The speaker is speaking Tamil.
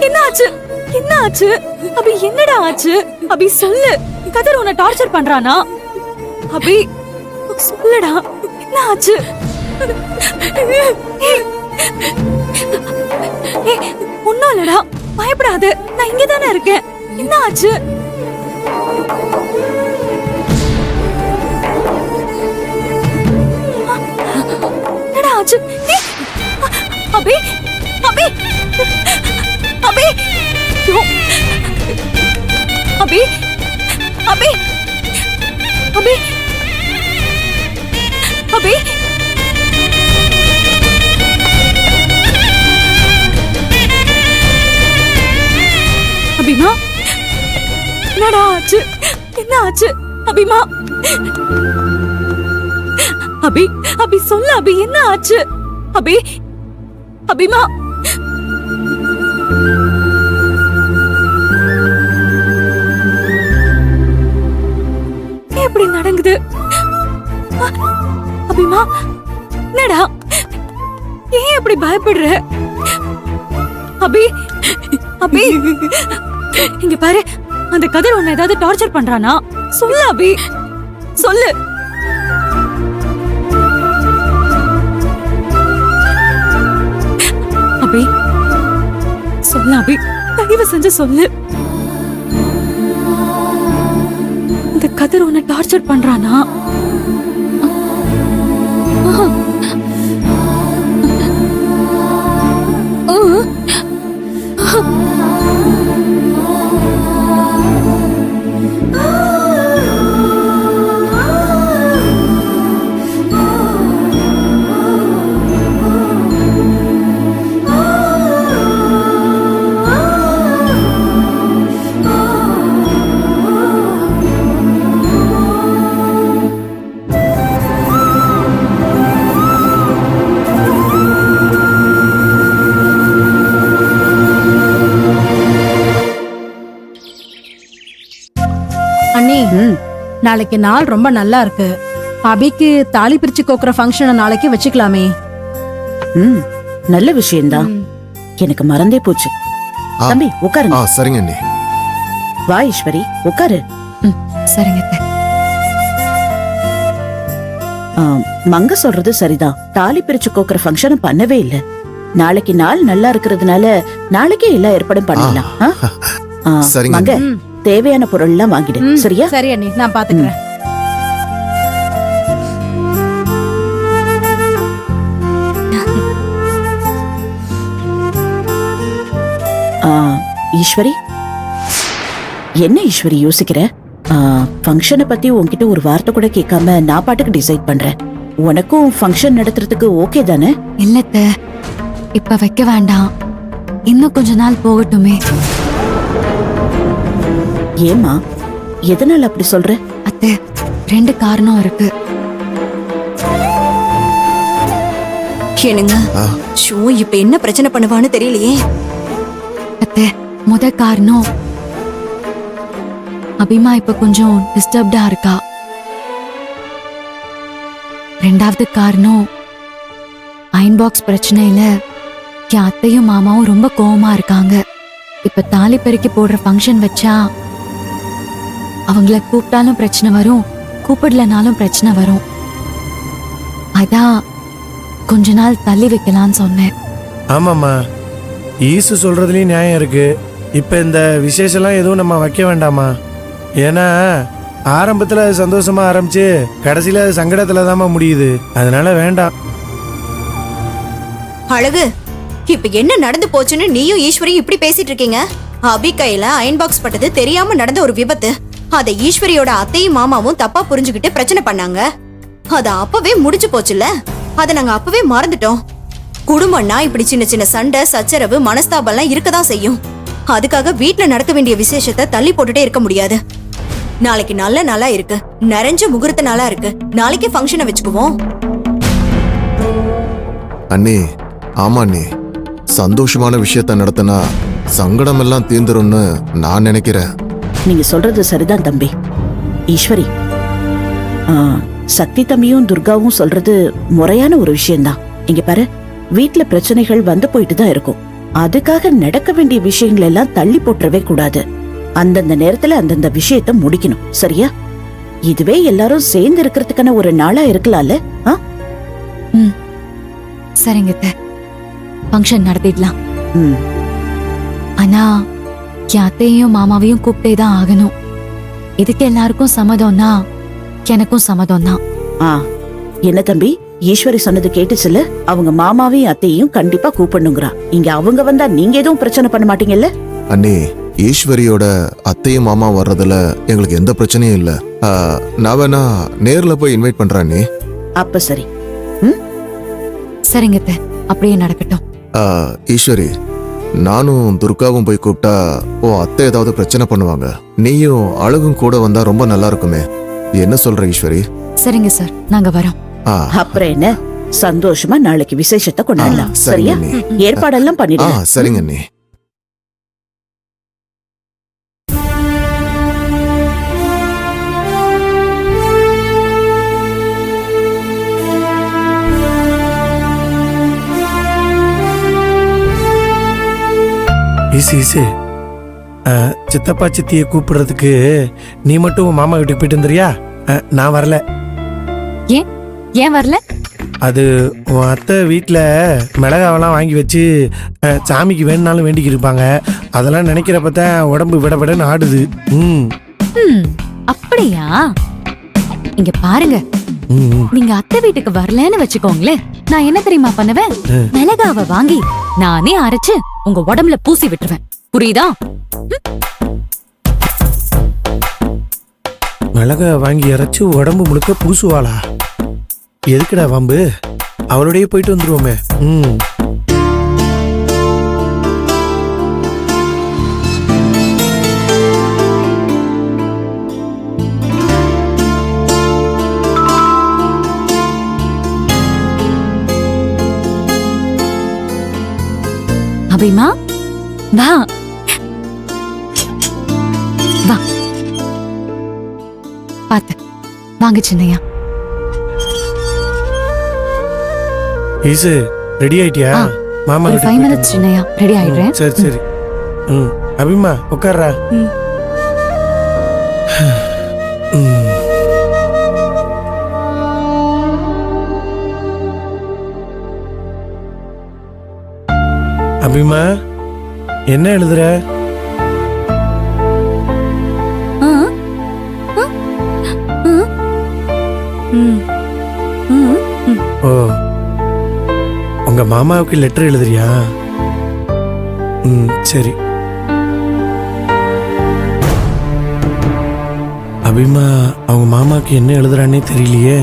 என்ன ஆச்சு? என்ன ஆச்சு? அபி என்னடா ஆச்சு? அபி சொல்லு. கதிர் உன்னை டார்ச்சர் பண்றானா? அபி சொல்லுடா, என்ன ஆச்சு? ஒண்ணும் இல்லடா, பயப்படாத, நான் இங்கதானே இருக்கேன். என்ன ஆச்சு? என்னடா ஆச்சு? அபி அபி அபி அபி அபி அபி அபி அபிமா, என்னடா ஆச்சு? என்ன ஆச்சு அபிமா? அபி அபி சொல்லு அபி, என்ன ஆச்சு? அபி அபிமா, எப்படி நடக்குது? அபிமா, என்னடா, ஏன் எப்படி பயப்படுற? அபி அபி இங்க பாரு, அந்த கதிர் உன்னை ஏதாவது டார்ச்சர் பண்றானா? சொல்லு அபி, சொல்லு. அபி சொல்லு அபி, தயவு செஞ்சு சொல்லு. இந்த கதிர் உன்னை டார்ச்சர் பண்றானா? நாளைக்கு நாள் ரொம்ப நல்லா இருக்கு. அபிக்கு தாலி பிரிச்சு கோக்குற ஃபங்க்ஷனை நாளைக்கு வச்சுக்கலாமே. நல்ல விஷயம்தான். எனக்கு மறந்தே போச்சு. தம்பி உட்காருங்க. சரிங்க அண்ணி. வா ஈஸ்வரி, உட்காரு. சரிங்க. மங்க சொல்றது சரிதான். தாலி பிரிச்சு கோக்குற ஃபங்க்ஷனை பண்ணவே இல்ல. நாளைக்கு நாள் நல்லா இருக்கிறதுனால நாளைக்கே எல்லா ஏற்பாடும் பண்ணலாம். மங்க தேவையான பொருள் எல்லாம் வாங்கிடு. சரியா? சரி அண்ணி, நான் பாத்துக்கிறேன். ஈஸ்வரி, என்ன ஈஸ்வரி யோசிக்கிற? ஃபங்க்ஷனை பத்தி உன்கிட்ட ஒரு வார்த்தை கூட கேட்காம நான் பாட்டுக்கு டிசைட் பண்றேன். உனக்கும் ஃபங்க்ஷன் நடத்துறதுக்கு ஓகே தானே? இல்லத்த, இப்ப வைக்க வேண்டாம், இன்னும் கொஞ்ச நாள் போகட்டுமே. ஏமா, எதனால அப்படி சொல்ற? அத்தை, 2 காரணம் இருக்கு. என்னங்க, இப்ப என்ன பிரச்சனை பண்ணுவான்னு தெரியலையே. அத்தை, முத காரணம், அபிமா இப்ப கொஞ்சம் டிஸ்டர்ப்டா இருக்கா. 2வது காரணம், அயன் பாக்ஸ் பிரச்சனையில என் அத்தையும் மாமாவும் ரொம்ப கோவமா இருக்காங்க. இப்ப தாலி பெருக்கி போடுற ஃபங்க்ஷன் வச்சா அவங்கள கூப்பிட்டாலும் பிரச்சனை வரும், கூப்பிடலனாலும் பிரச்சனை வரும். அதான் கொஞ்ச நாள் தள்ளி வைக்கலான்னு சொன்னேன். ஆமாம்மா, ஈசு சொல்றதுலயும் நியாயம் இருக்கு. இப்ப இந்த விசேஷம்லாம் எதுவும் நம்ம வைக்க வேண்டாமா? ஏன்னா ஆரம்பத்துல அது சந்தோஷமா ஆரம்பிச்சு கடைசியில அது சங்கடத்துல தான் முடியுது. அதனால வேண்டாம். அழகு, இப்ப என்ன நடந்து போச்சுன்னு நீயும் ஈஸ்வரியும் இப்படி பேசிட்டு இருக்கீங்க? அபி கையில அயன் பாக்ஸ் பட்டது தெரியாம நடந்த ஒரு விபத்து. அத ஈஸ்வரியோட அத்தையும் மாமாவும் தப்பா புரிஞ்சுக்கிட்டு பிரச்சனை பண்ணாங்க. அத அப்பவே முடிச்சு போச்சுல்ல. அத நாங்க அப்பவே மறந்துட்டோம். குடும்பம்னா இப்படி சின்ன சின்ன சண்டை, சச்சரவு, மனஸ்தாபம்லாம் இருக்கதான் செய்யும். அதுக்காக வீட்ல நடக்க வேண்டிய விசேஷத்தை தள்ளி போட்டுட்டே இருக்க முடியாது. நாளைக்கு நல்ல நாளா இருக்கு, நிறைஞ்ச முகூர்த்த நாளா இருக்கு. நாளைக்கு ஃபங்க்ஷனை வச்சுக்குவோம். அண்ணே, ஆமா அண்ணே, சந்தோஷமான விஷயத்த நடத்தினா சங்கடம் எல்லாம் தீர்ந்துரும்னு நான் நினைக்கிறேன். நீங்க சொல்றது சரிதான் தம்பி. ஈஸ்வரி, சக்தி தம்பியும் துர்காவும் சொல்றது முறையான ஒரு விஷயம்தான். இங்க பாரு, வீட்டுல பிரச்சனைகள் வந்து போயிட்டு தான் இருக்கும். அதுக்காக நடக்க வேண்டிய விஷயங்கள் எல்லாம் தள்ளி போட்டுறவே கூடாது. அந்தந்த நேரத்துல அந்தந்த விஷயத்த முடிக்கணும், சரியா? இதுவே எல்லாரும் சேர்ந்து இருக்கிறதுக்கான ஒரு நாளா இருக்கலாம்ல? ம் சரிங்க அத்தை. ஃபங்க்ஷன் நடத்திடலாம். ம். ஆனா என் அத்தையும் மாமாவையும் கூப்பிட்டே தான் ஆகணும். இதுக்கு எல்லாருக்கும் சம்மதம்னா எனக்கும் சம்மதம் தான். ஆ, என்ன தம்பி, ஈஸ்வரி சொன்னது கேட்டுச்சுல? அவங்க மாமாவையும் அத்தையும் கண்டிப்பா கூப்பிடணுங்கிறா. இங்க அவங்க வந்தா நீங்க எதுவும் பிரச்சனை பண்ண மாட்டீங்கல்ல? அண்ணி, ஈஸ்வரியோட அத்தையும் மாமா வர்றதுல எங்களுக்கு எந்த பிரச்சனையும் இல்ல. நான் வேணா நேர்ல போய் இன்வைட் பண்றேன் அண்ணி. அப்ப சரி. சரிங்க அத்தை, அப்படியே நடக்கட்டும். ஈஸ்வரி, நானும் துர்காவும் போய் கூப்பிட்டா அத்தை ஏதாவது பிரச்சனை பண்ணுவாங்க. நீயும் அழகும் கூட வந்தா ரொம்ப நல்லா இருக்குமே. என்ன சொல்ற ஈஸ்வரி? சரிங்க சார், நாங்க வரோம். அப்புறம் என்ன, சந்தோஷமா நாளைக்கு விசேஷத்தை கொண்டாடலாம், சரிங்க சரியா? அண்ணி. ஏற்பாடெல்லாம் பண்ணிடுங்க. சரிங்க அண்ணி. ஈசு சித்தப்பா சித்தியை கூப்பிடுறதுக்கு நீ மட்டும் உன் மாமா வீட்டுக்கு போயிட்டு வந்துறியா? நான் வரல. ஏன் வரல? அது உன் அத்தை வீட்டில் மிளகாவெல்லாம் வாங்கி வச்சு சாமிக்கு வேணுனாலும் வேண்டிக்கு இருப்பாங்க. அதெல்லாம் நினைக்கிறப்ப தான் உடம்பு விட விடன்னு ஆடுது. அப்படியா? இங்க பாருங்க, நீங்க அத்தை வீட்டுக்கு வரலன்னு வச்சுக்கோங்களேன், நான் என்ன தெரியுமா பண்ணுவேன்? மிளகாவை வாங்கி நானே அரைச்சு உங்க உடம்புல பூசி விட்டுருவேன். புரியுதா? மிளகா வாங்கி அரைச்சு உடம்பு முழுக்க பூசுவாளா? எதுக்குடா வம்பு? அவளோடய போயிட்டு வந்துருவோமே. அபிமா, வா வா. பாத்து வாங்க சின்னையா. ஈசு, ரெடி ஆயிட்டியா? மாமா ஒரு 5 வீட்டுக்கு minutes சின்னையா, ரெடி ஆயிடுறேன். சரி சரி. அபிமா உட்கார்றா. அபிமா, என்ன எழுதுற? ஓ, உங்க மாமாவுக்கு லெட்டர் எழுதுறியா? சரி. அபிமா, அவங்க மாமாவுக்கு என்ன எழுதுறானே தெரியலையே.